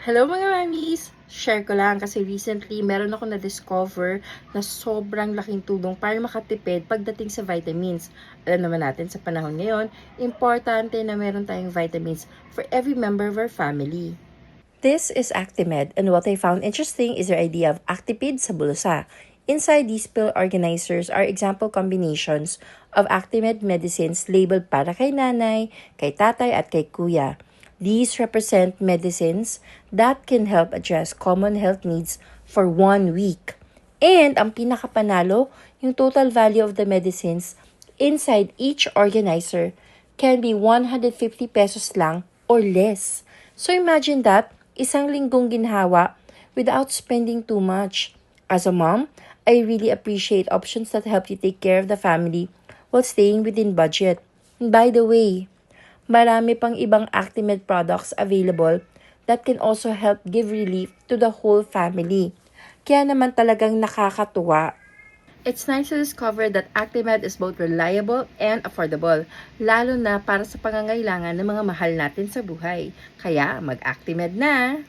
Hello mga mamis! Share ko lang kasi recently meron ako na-discover na sobrang laking tulong para makatipid pagdating sa vitamins. Alam naman natin sa panahon ngayon, importante na meron tayong vitamins for every member of our family. This is Actimed, and what I found interesting is their idea of Actipid sa Bulusa. Inside these pill organizers are example combinations of Actimed medicines labeled para kay nanay, kay tatay at kay kuya. These represent medicines that can help address common health needs for 1 week. And ang pinakapanalo, yung total value of the medicines inside each organizer can be 150 pesos lang or less. So imagine that, isang linggong ginhawa without spending too much. As a mom, I really appreciate options that help you take care of the family while staying within budget. And by the way, marami pang ibang Actimed products available that can also help give relief to the whole family. Kaya naman talagang nakakatuwa. It's nice to discover that Actimed is both reliable and affordable, lalo na para sa pangangailangan ng mga mahal natin sa buhay. Kaya mag-Actimed na!